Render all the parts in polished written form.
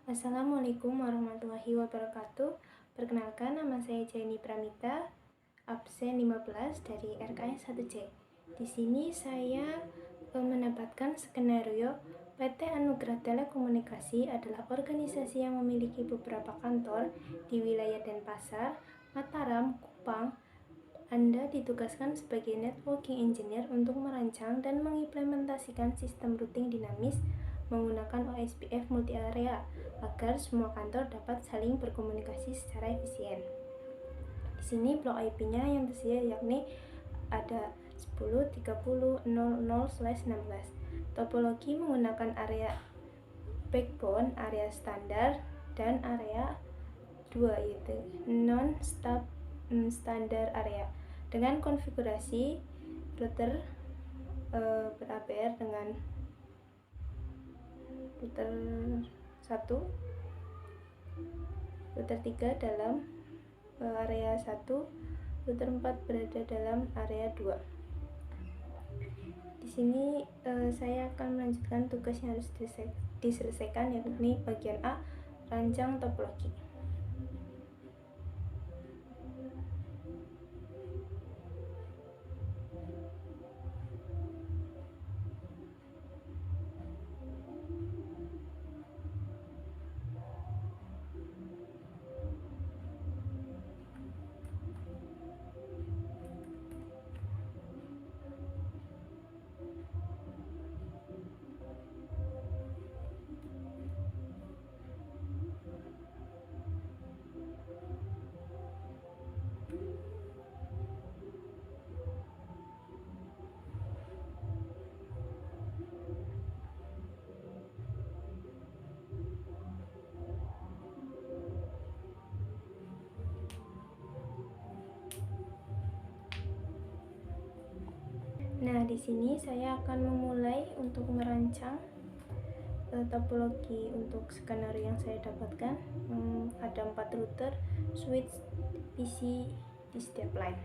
Assalamualaikum warahmatullahi wabarakatuh. Perkenalkan, nama saya Jenny Pramita, absen 15 dari RKS 1C. Di sini saya mendapatkan skenario PT Anugerah Telekomunikasi adalah organisasi yang memiliki beberapa kantor di wilayah Denpasar, Mataram, Kupang. Anda ditugaskan sebagai networking engineer untuk merancang dan mengimplementasikan sistem routing dinamis menggunakan OSPF multi area agar semua kantor dapat saling berkomunikasi secara efisien. Di sini blok IP-nya yang tersedia yakni ada 10.30.00/16. Topologi menggunakan area backbone, area standar, dan area 2 yaitu non-stop standar area. Dengan konfigurasi router ber-APR dengan router 1, router 3 dalam area 1, router 4 berada dalam area 2. Di sini saya akan melanjutkan tugas yang harus diselesaikan, yakni bagian A, rancang topologi. Nah, di sini saya akan memulai untuk merancang topologi untuk skenario yang saya dapatkan. Ada 4 router, switch, PC di setiap line.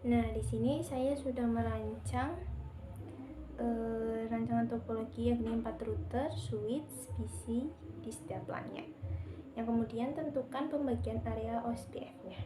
Nah, di sini saya sudah merancang rancangan topologi yakni 4 router, switch, PC di setiap LAN-nya. Yang kemudian tentukan pembagian area OSPF-nya.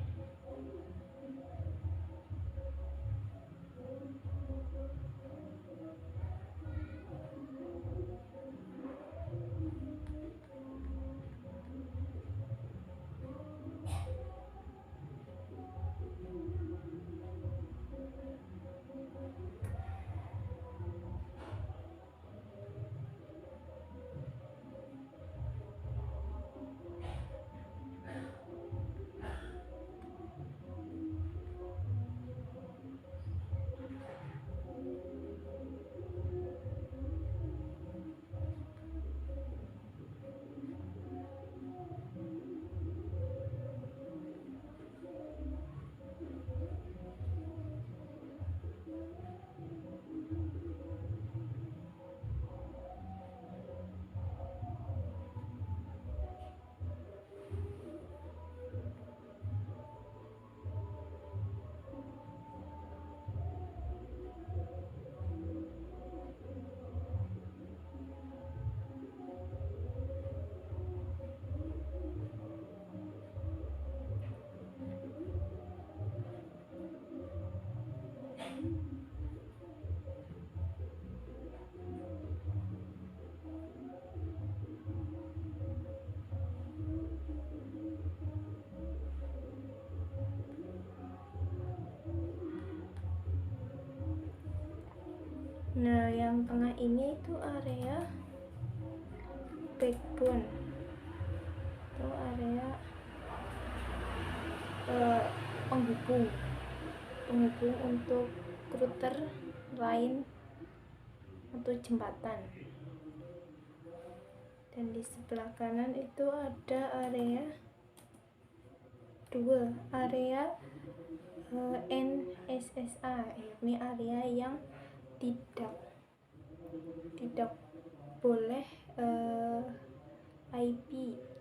Nah, yang tengah ini itu area backbone, itu area penghubung untuk router lain atau jembatan. Dan di sebelah kanan itu ada area NSSA, yakni area yang tidak boleh IP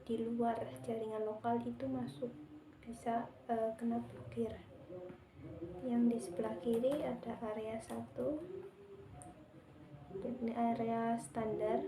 di luar jaringan lokal itu masuk, bisa kena blokir. Yang di sebelah kiri ada area 1, ini area standar.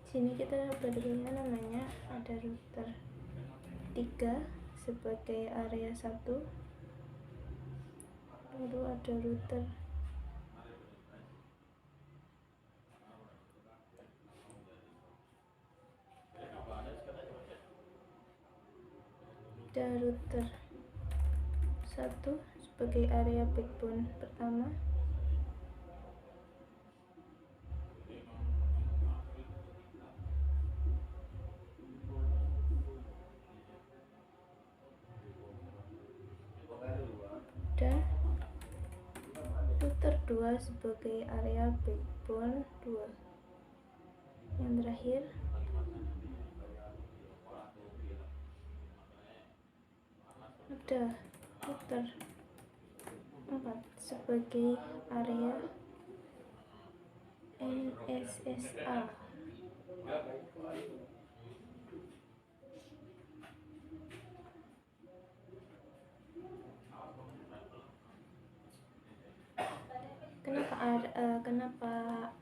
Sini kita berikan namanya, ada router 3 sebagai area 1, lalu ada router router 1 sebagai area backbone pertama. Dan router 2 sebagai area backbone 2. Yang terakhir ada router 4 sebagai area NSSA. Kenapa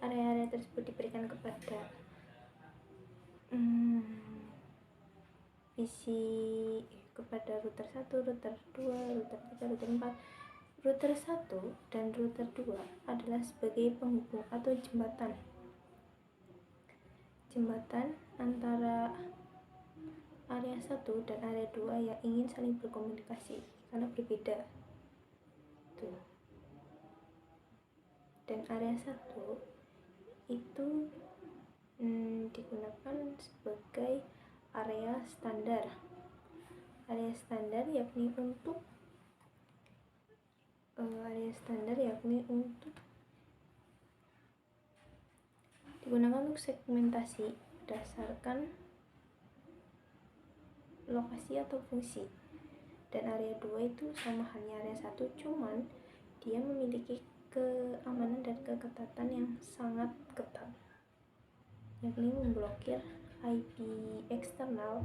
area-area tersebut diberikan kepada kepada router 1, router 2, router 3, router 4. Router 1 dan router 2 adalah sebagai penghubung atau jembatan antara area 1 dan area 2 yang ingin saling berkomunikasi karena berbeda. Tuh. Dan area 1 itu digunakan sebagai area standar. Area standar yakni untuk digunakan untuk segmentasi berdasarkan lokasi atau fungsi. Dan area 2 itu sama halnya area 1, cuman dia memiliki keamanan dan keketatan yang sangat ketat, yakni memblokir IP eksternal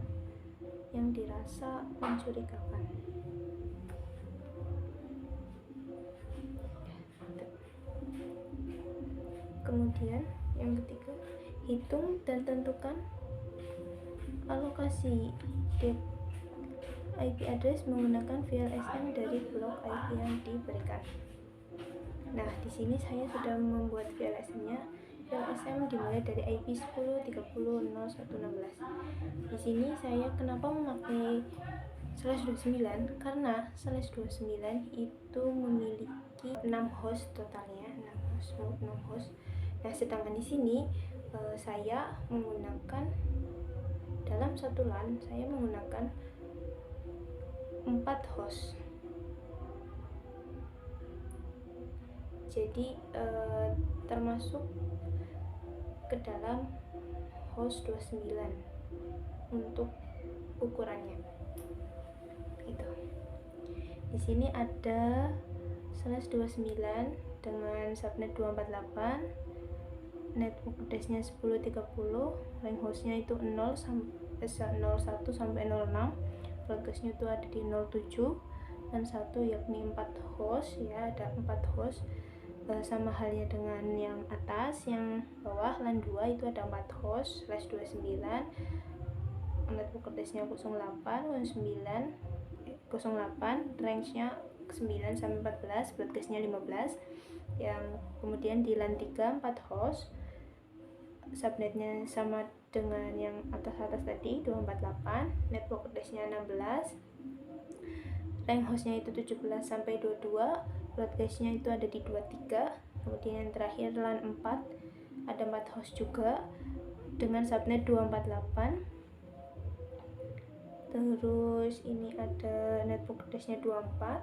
yang dirasa mencurigakan. Kemudian yang ketiga, hitung dan tentukan alokasi IP address menggunakan VLSM dari blok IP yang diberikan. Nah, di sini saya sudah membuat VLSM-nya. VLSM dimulai dari IP 10, 30, 0, 1, 16. Di sini saya kenapa memakai /29, karena /29 itu memiliki 6 host totalnya, 6 host. Nah, sedangkan di sini saya menggunakan dalam satu LAN saya menggunakan 4 host. Jadi termasuk ke dalam host 29 untuk ukurannya. Itu. Di sini ada /29 dengan subnet 248, network address-nya 1030, rank host-nya itu 01 sampai 06, broadcast-nya itu ada di 07 dan 1, yakni 4 host ya, ada 4 host. Sama halnya dengan yang atas, yang bawah LAN 2 itu ada 4 host /29, network address-nya 08, 08, range-nya 9 sampai 14, broadcast-nya 15. Yang kemudian di LAN 3 4 host, subnetnya sama dengan yang atas tadi 248, network address-nya 16, rank host-nya itu 17 sampai 22, broadcast-nya itu ada di 23. Kemudian yang terakhir LAN 4 ada 4 host juga dengan subnet 248. Terus ini ada network address-nya 24,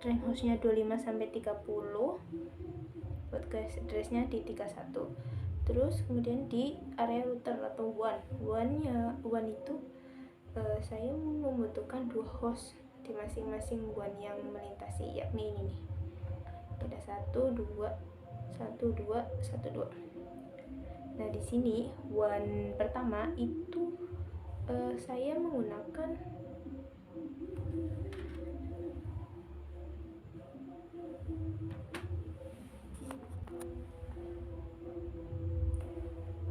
rank host-nya 25 sampai 30, broadcast address-nya di 31. Terus kemudian di area router atau WAN itu saya membutuhkan 2 host di masing-masing WAN yang melintasi, yakni ini nih. Ada 1 2 1 2 1 2. Nah, di sini WAN pertama itu saya menggunakan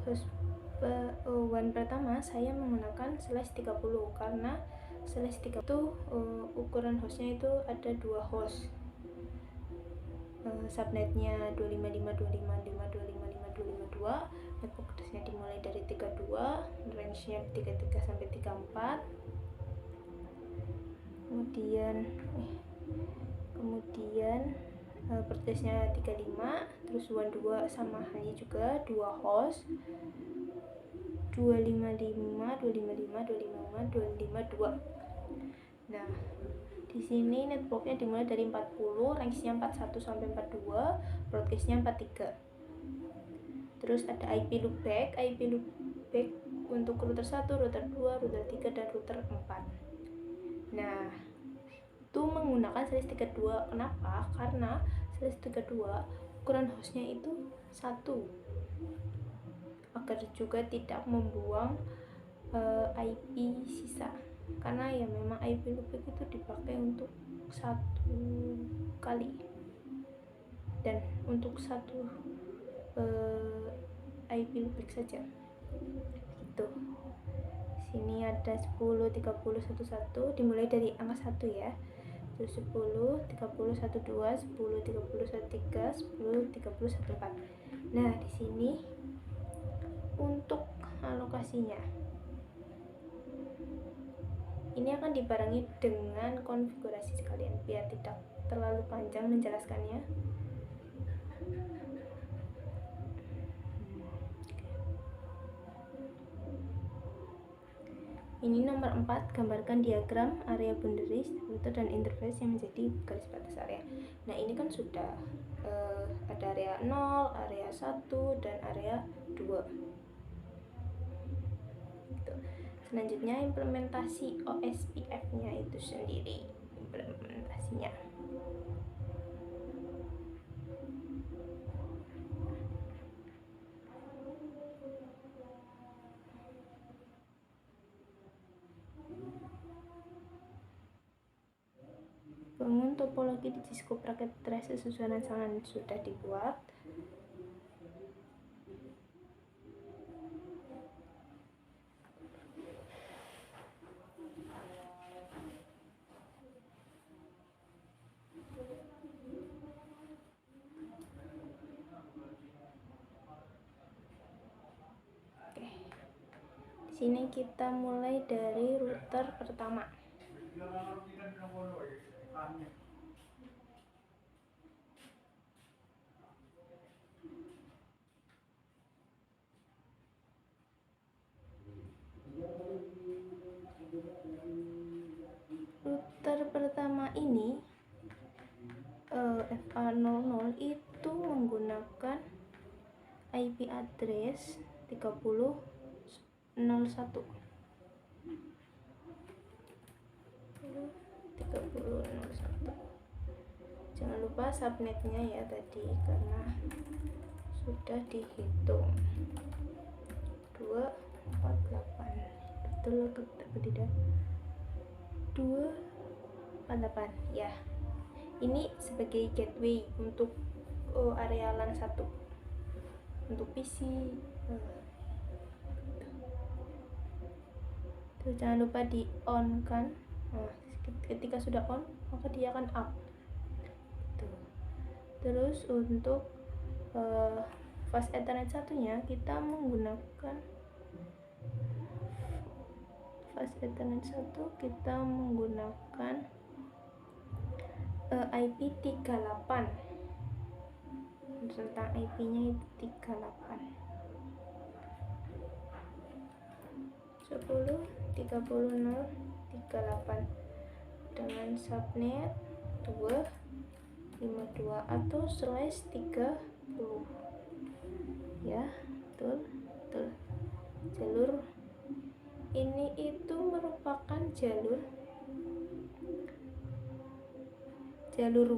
host WAN pertama saya menggunakan /30 karena /30 itu ukuran hostnya itu ada 2 host. Subnetnya 255.255.255.252, network address-nya dimulai dari 32, range-nya 33 sampai 34. Kemudian portnya 35, terus WAN 2 sama halnya juga 2 host 255, 255, 255, 252. Nah, di sini networknya dimulai dari 40, range-nya 41 sampai 42, broadcast-nya 43. Terus ada IP loopback untuk router 1, router 2, router 3, dan router 4. Nah, itu menggunakan /32. Kenapa? Karena /32 ukuran hostnya itu 1, agar juga tidak membuang IP sisa. Karena ya memang IP loopback itu dipakai untuk 1 kali dan untuk 1 IP loopback saja. Itu. Sini ada 10 30 11 dimulai dari angka 1 ya. Terus 10 30 12 10 30 13 10 30 14. Nah, di sini untuk alokasinya ini akan dibarengi dengan konfigurasi sekalian biar tidak terlalu panjang menjelaskannya. Ini nomor 4, gambarkan diagram area boundaries, router dan interface yang menjadi garis batas area. Nah, ini kan sudah ada area 0, area 1, dan area 2. Gitu. Selanjutnya implementasi OSPF-nya itu sendiri. Implementasinya. Bangun topologi di Cisco Packet Trace sesuai rancangan sudah dibuat. Oke. Di sini kita mulai dari router pertama. Router pertama ini FA00 itu menggunakan IP address 3001. Jangan lupa subnetnya ya tadi, karena sudah dihitung 248. Betul atau tidak? 248 ya. Ini sebagai gateway untuk area LAN 1 untuk PC. Terus jangan lupa di on kan. Nah, ketika sudah on maka dia akan up. Terus untuk fast Ethernet satunya kita menggunakan fast Ethernet 1 kita menggunakan IP 38. Tentang IP-nya itu 38 10.30.38 dengan subnet 252 atau /30 ya. Betul. Jalur ini itu merupakan jalur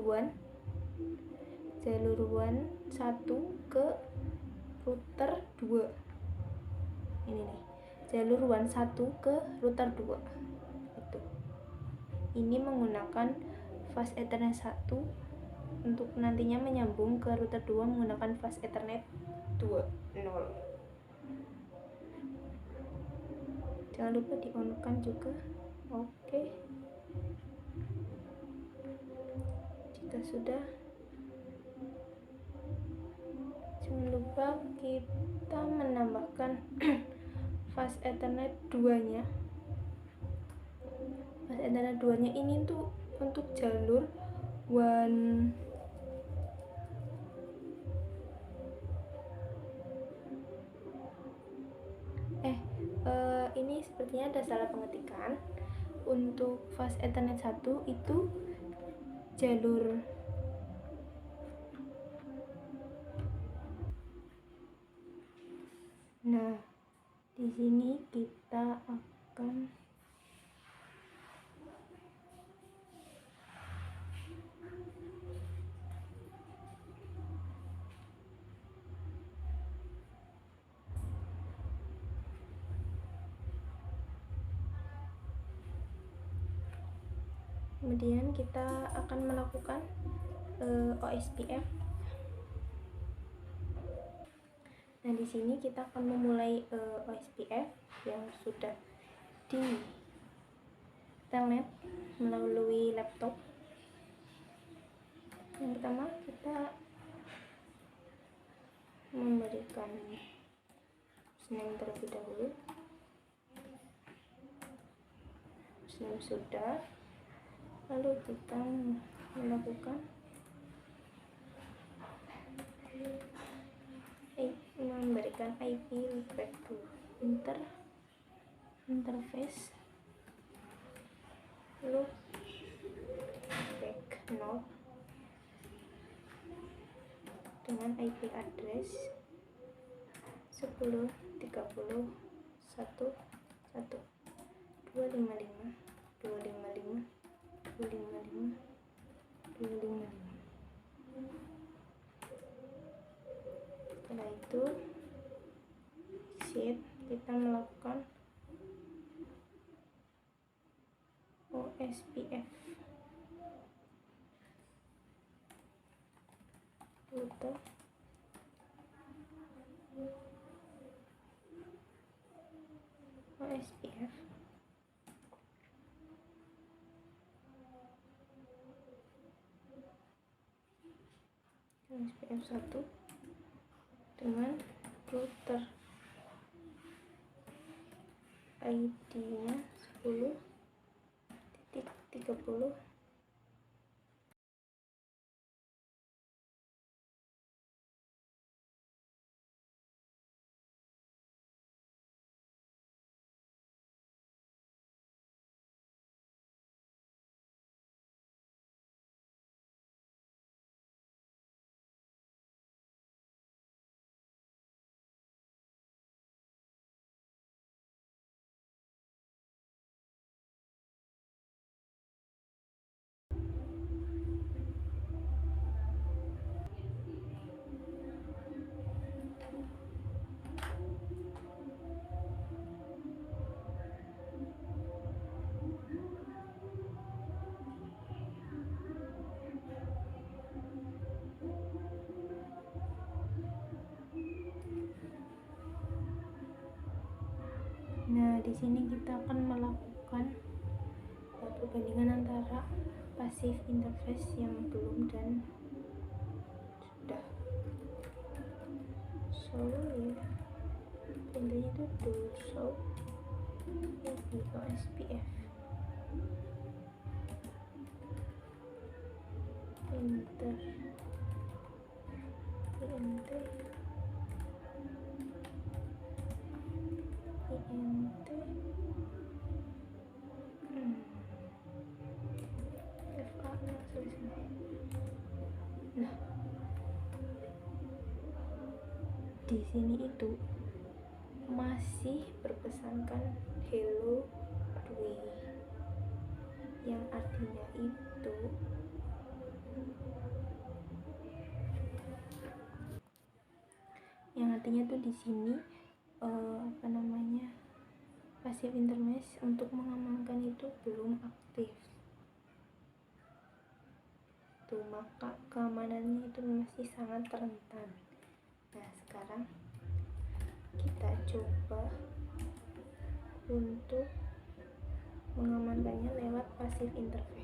WAN 1 ke router 2. Ini nih, jalur WAN 1 ke router 2. Itu. Ini menggunakan fast Ethernet 1 untuk nantinya menyambung ke router 2 menggunakan fast Ethernet 2.0. Jangan lupa di on kan juga. Oke. Jika sudah, jangan lupa kita menambahkan fast Ethernet 2-nya. Fast Ethernet 2-nya ini tuh untuk jalur WAN ini sepertinya ada salah pengetikan. Untuk fast Ethernet 1 itu jalur nah, di sini kita akan kemudian kita akan melakukan OSPF. Nah, di sini kita akan memulai OSPF yang sudah di telnet melalui laptop. Yang pertama kita memberikan username terlebih dahulu. Username sudah, lalu kita melakukan memberikan IP request to printer interface, loop back node dengan IP address 10.30.1.255.255.255. Setelah itu exit, kita melakukan OSPF router OSPF OSPF 1 dengan router ID-nya 10.30. Nah, di sini kita akan melakukan perbandingan antara passive interface yang belum dan sudah. So ya, intinya itu do so OSPF enter INT FA selesai. Nah, di sini itu masih berpesankan hello Dwi, yang artinya tuh di sini passive interface untuk mengamankan itu belum aktif tuh, maka keamanannya itu masih sangat rentan. Nah, sekarang kita coba untuk mengamankannya lewat passive interface.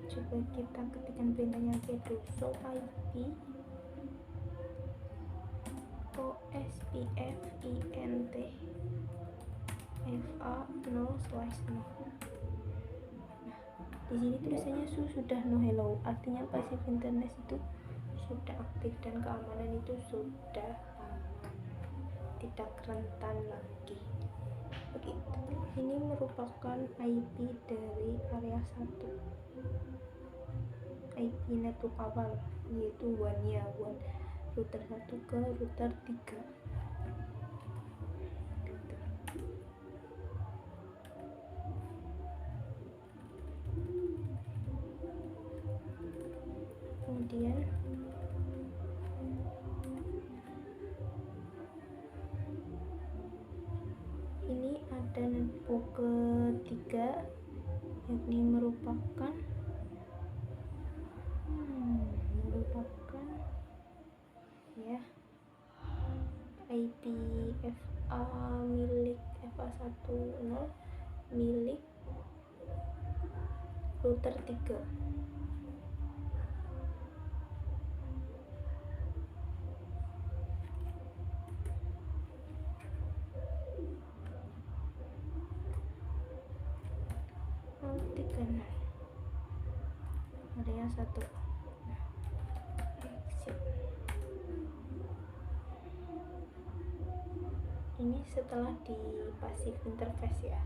Coba kita ketikkan perintahnya do show IP OSPF INT FA 0/0. Nah, di sini tulisannya sudah no hello, artinya passive internet itu sudah aktif dan keamanan itu sudah aman, tidak rentan lagi. Begitu. Ini merupakan IP dari area 1, IP network awal, yaitu WAN-nya, WAN router 1 ke router 3. Kemudian 3, yakni merupakan ya IP FA milik FA10 milik router 3. Area 1. Exit. Ini setelah di passive interface ya.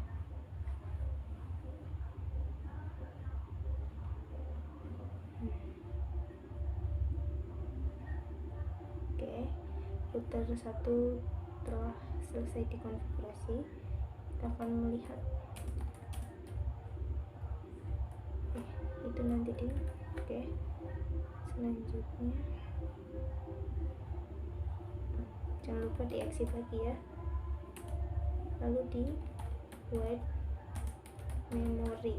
Oke, router 1 telah selesai dikonfigurasi. Kita akan melihat itu nanti di selanjutnya jangan lupa di exit lagi ya, lalu di wide memory.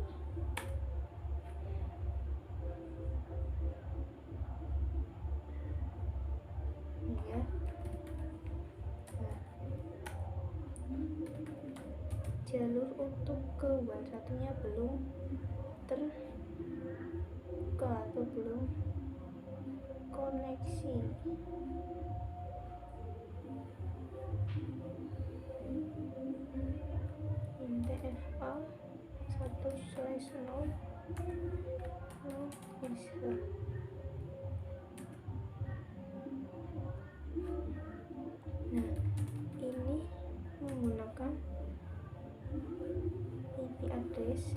Ya. Nah, jalur untuk ke WAN satunya belum terbuka atau belum koneksi. INTFA 1/0 bisa. Nah, ini menggunakan IP address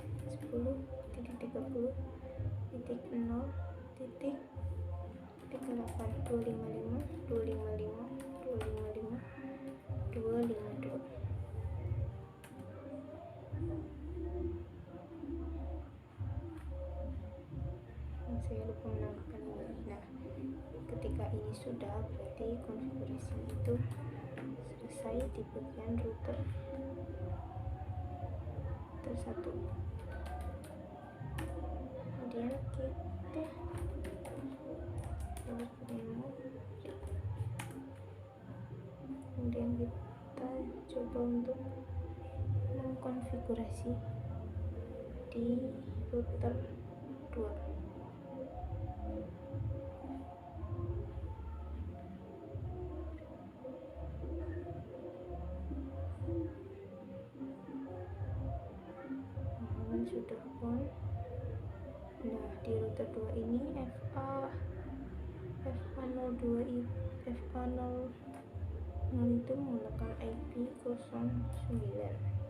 10.30.0.38.255.255.255.252. Saya lupa menambahkan ini. Nah, ketika ini sudah, berarti konfigurasi itu selesai di bagian router tersatu. Kemudian kita coba untuk mengkonfigurasi di router 2. Sudah on. Nah, di router 2 ini FA02 itu menggunakan IP 09.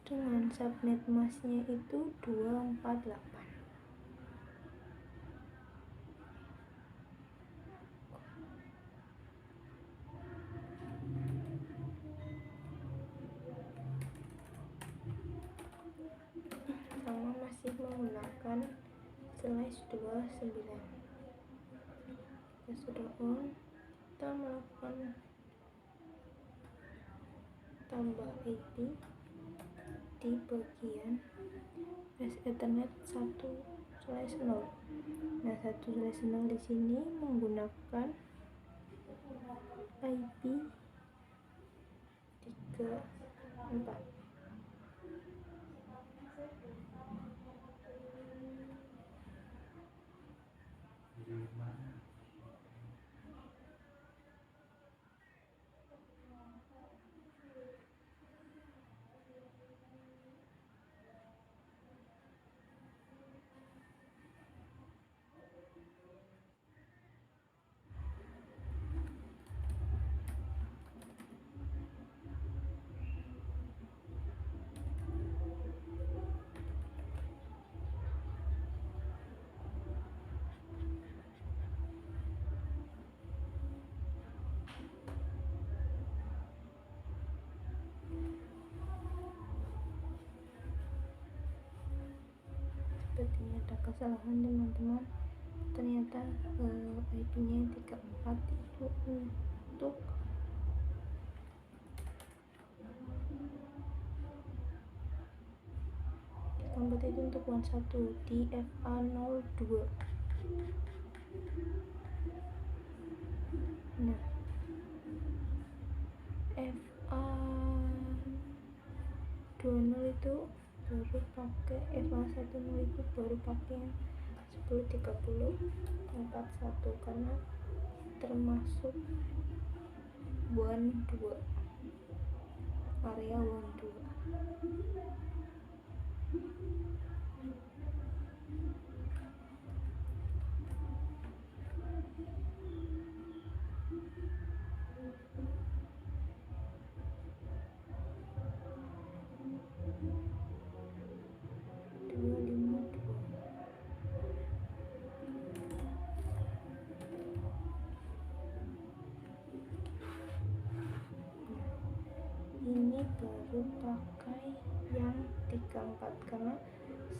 Dengan subnet masknya itu 248. Sama masih menggunakan /29. Kita sudah on, kita melakukan tambah IP di bagian Ethernet 1/0. Nah, 1/0 di sini menggunakan IP 34. ada kesalahan teman-teman, ternyata IP-nya 34 itu untuk itu untuk 11 di FA02. Nah, FA20 itu baru pakai, FA10 itu baru pakai 1030 41 karena termasuk WAN 2, area WAN 2. Ini baru pakai yang 34 karena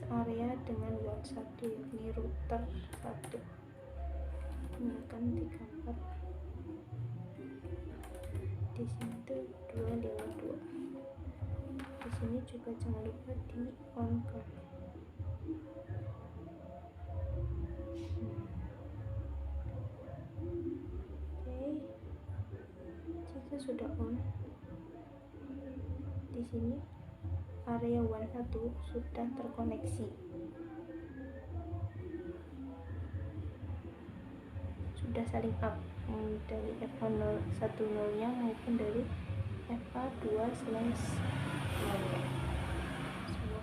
searea dengan WAN 1, yakni router 1. Ini kan 34. Di sini tuh 252. Di sini juga jangan lupa di on kan. Oke, jika sudah on, di sini area WAN 1 sudah terkoneksi, sudah saling up dari FA10 nya maupun dari FA2/0 semua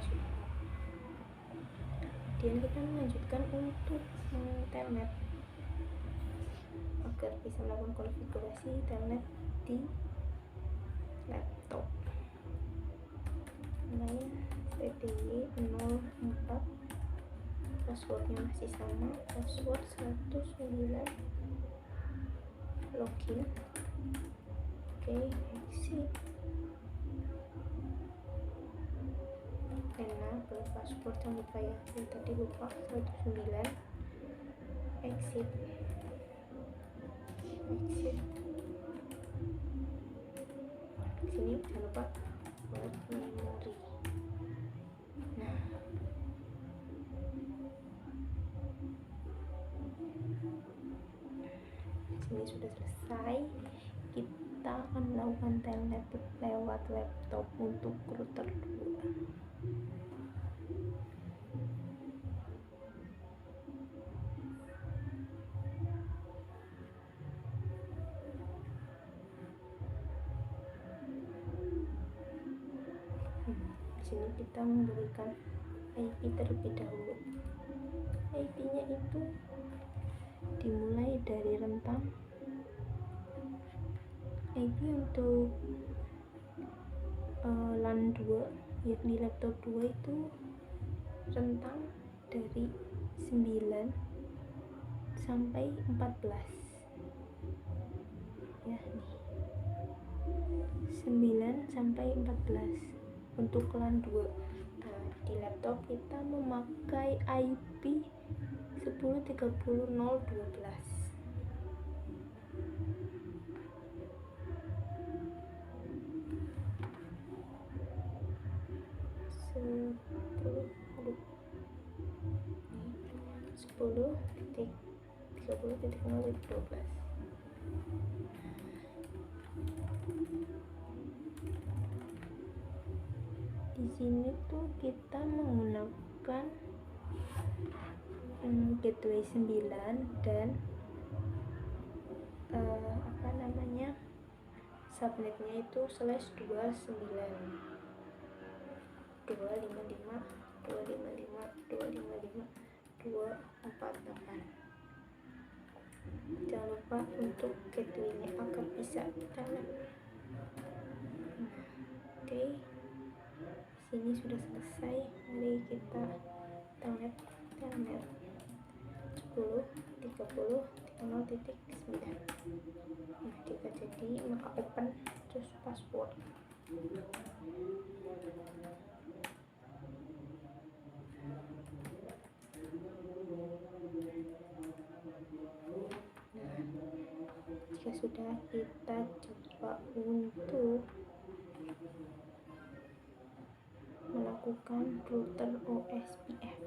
sudah. Kemudian kita melanjutkan untuk telnet agar bisa melakukan konfigurasi telnet di laptop. Lain PTY 04, passwordnya masih sama, password 109, login. Oke, exit. Enak, kalau password jangan lupa ya, yang tadi lupa 109, exit. Sini jangan lupa buat memori. Nah, sini sudah selesai. Kita akan melakukan telnet lewat laptop untuk router 2. Di sini kita memberikan IP terlebih dahulu. IP-nya itu dimulai dari rentang IP untuk LAN 2, yakni laptop 2 itu rentang dari 9 sampai 14 ya, nih 9 sampai 14 untuk LAN 2. Nah, di laptop kita memakai IP 10.30.0.12. Di sini tuh kita menggunakan gateway 9 dan subnetnya itu /255.255.255.248. Jangan lupa untuk gateway-nya agar bisa jalan. Oke, sini sudah selesai. Mari kita telnet 10.30.0.9. Nah, jika jadi maka open terus password. sudah, kita coba untuk melakukan router OSPF.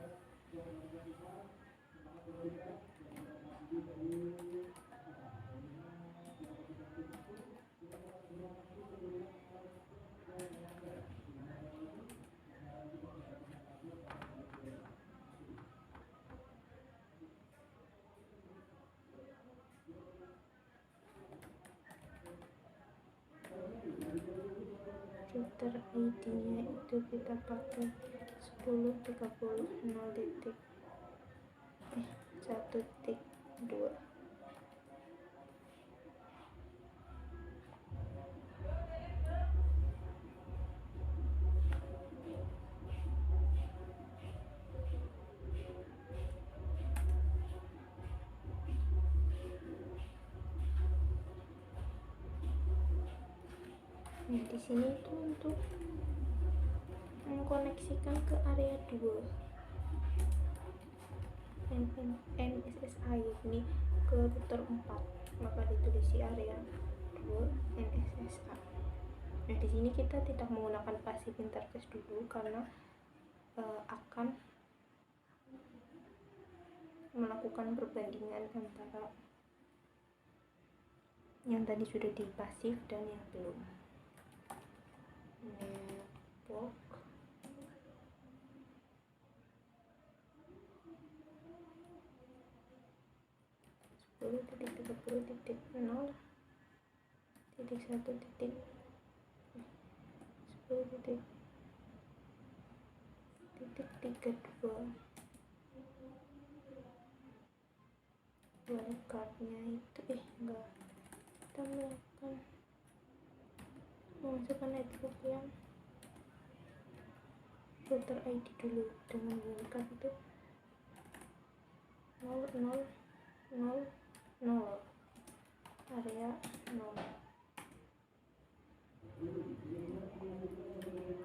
Router ID-nya itu kita pakai 10.30.0.1.2. Nah, di sini itu untuk mengkoneksikan ke area 2 NSSI, ini ke router 4, maka ditulis di area 2 NSSI. Nah, di sini kita tidak menggunakan passive interface dulu karena akan melakukan perbandingan antara yang tadi sudah di pasif dan yang belum. Network sepuluh titik 30.0 titik 1 titik 10 titik 32. Wildcardnya itu enggak, kita melakukan memasukkan network yang router ID dulu dengan wildcard itu 0000 area 0.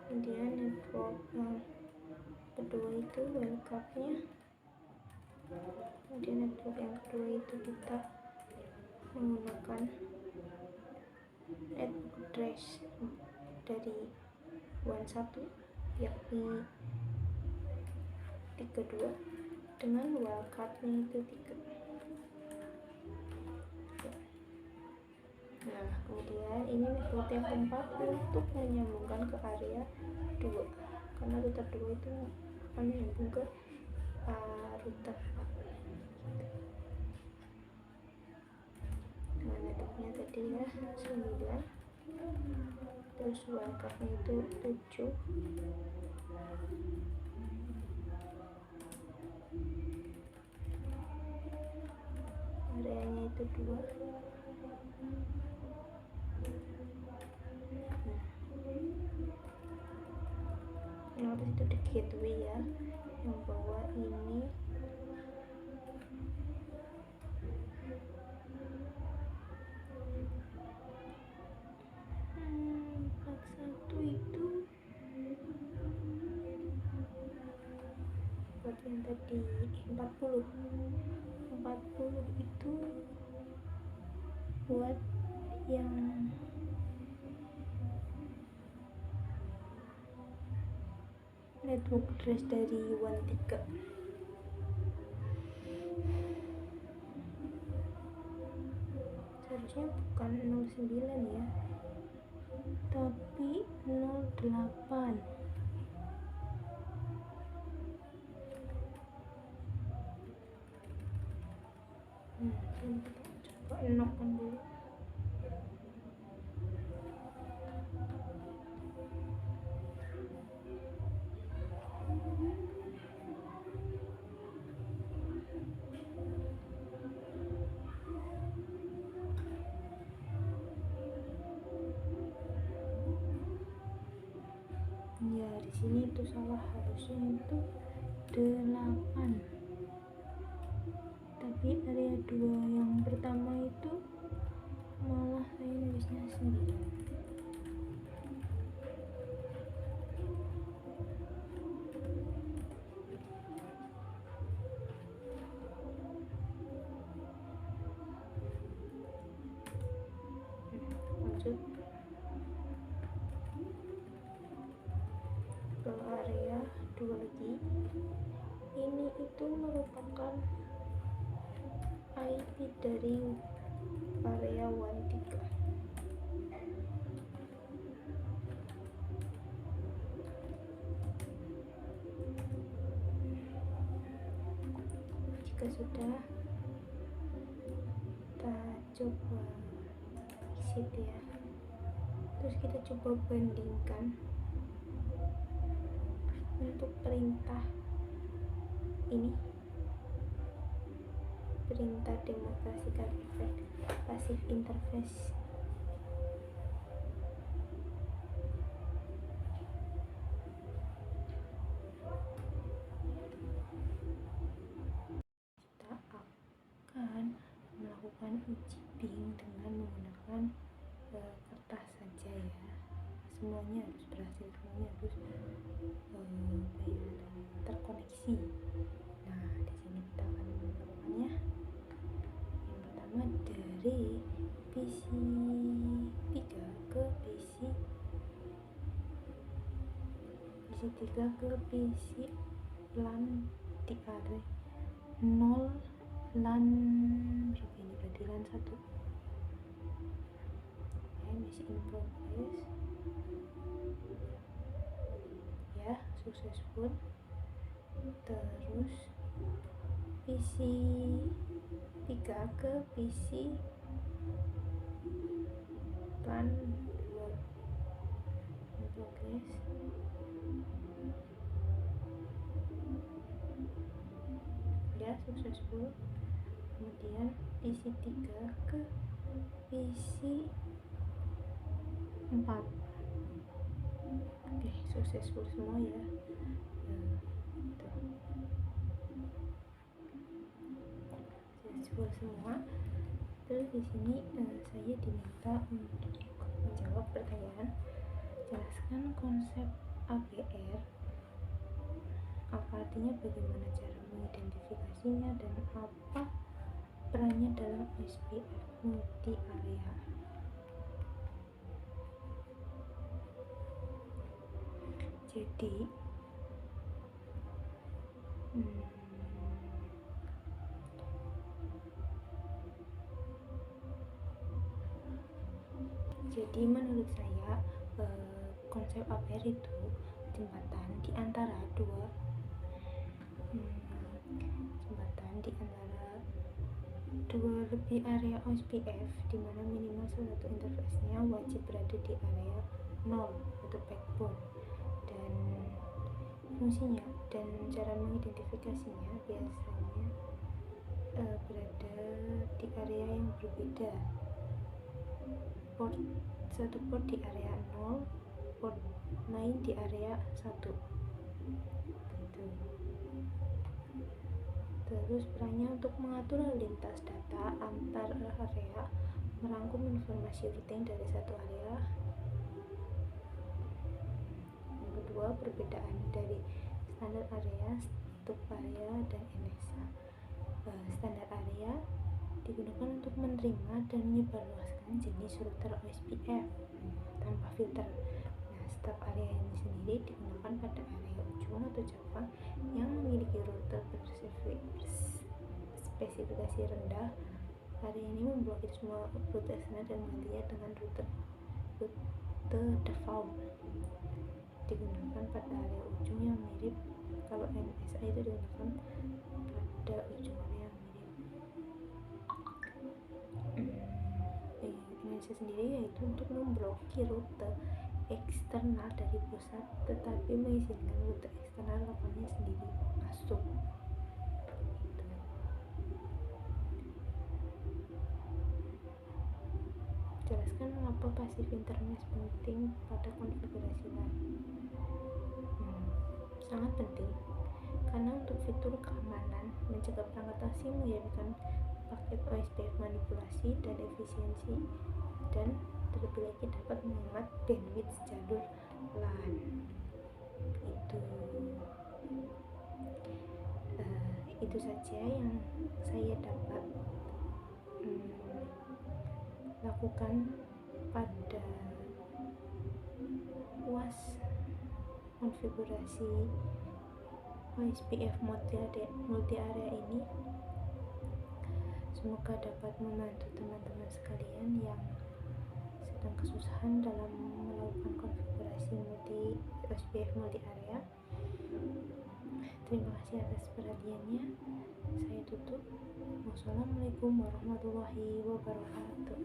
Kemudian network yang kedua itu wildcardnya, kemudian network yang kedua itu kita menggunakan network address dari WAN 1 yakni 32 dengan wildcardnya itu 3. Nah, kemudian ini network yang keempat untuk menyambungkan ke area 2, karena router 2 itu akan menyambung ke router 4. Nah, networknya tadi ya 9, terus wildcardnya itu 7, areanya itu 2. Yang atas itu di gateway ya, yang bawah ini 41 itu buat yang tadi 40 itu buat yang network address dari WAN 3. Seharusnya bukan 09 ya, tapi 08. Kita coba enokkan dulu. Ya, di sini itu salah, harusnya itu 8. Tapi area 2 yang pertama itu malah saya nulisnya 9. ke area 2 lagi. Ini itu merupakan IP dari area 13. Jika sudah, kita coba exit ya. Terus kita coba bandingkan untuk perintah ini, perintah demonstrasikan efek passive interface. Kita akan melakukan uji ping dengan menggunakan kertas saja ya. Semuanya harus berhasil, semuanya harus terkoneksi. Nah, di sini kita akan melakukannya. Yang pertama dari PC 3 ke PC 3 ke PC LAN di area 0 LAN berapa ini, berarti LAN 1 ya, masih in progress ya, successful. Terus PC 3 ke PC LAN 2 in progress ya, successful. Kemudian PC 3 ke PC 4, oke, successful semua ya. Successful semua. Terus di sini saya diminta untuk menjawab pertanyaan, jelaskan konsep ABR, apa artinya, bagaimana cara mengidentifikasinya, dan apa perannya dalam SPF multi area. Jadi menurut saya konsep ABR itu jembatan di antara dua lebih area OSPF, di mana minimal salah satu interface-nya wajib berada di area 0 atau backbone, dan fungsinya dan cara mengidentifikasinya biasanya berada di area yang berbeda. Satu port di area 0, port lain di area 1 gitu. Terus perannya untuk mengatur lalu lintas data antar area, merangkum informasi routing dari satu area. Yang kedua, perbedaan dari standar area, stub area, dan NSA. Standar area digunakan untuk menerima dan menyebarluaskan jenis router OSPF tanpa filter. Nah, stub area ini sendiri digunakan pada area ujung atau cabang yang memiliki router berspesifikasi rendah. Area ini memblokir semua router eksternal dan menggantinya dengan router default. Digunakan pada area ujung yang mirip. Kalau NSA itu digunakan pada ujung area yang mirip. NSA sendiri yaitu untuk memblokir router eksternal dari pusat, tetapi mengizinkan router eksternal lapangannya sendiri masuk. Jelaskan mengapa passive interface penting pada konfigurasi LAN. Sangat penting karena untuk fitur keamanan, mencegah perangkat asing mengirimkan paket OSPF manipulasi, dan efisiensi, dan terlebih lagi dapat menghemat bandwidth jalur LAN. Itu saja yang saya dapat lakukan pada UAS konfigurasi OSPF multi area ini. Semoga dapat membantu teman-teman sekalian yang sedang kesusahan dalam melakukan konfigurasi OSPF multi area. Terima kasih atas perhatiannya. Saya tutup. Wassalamualaikum warahmatullahi wabarakatuh.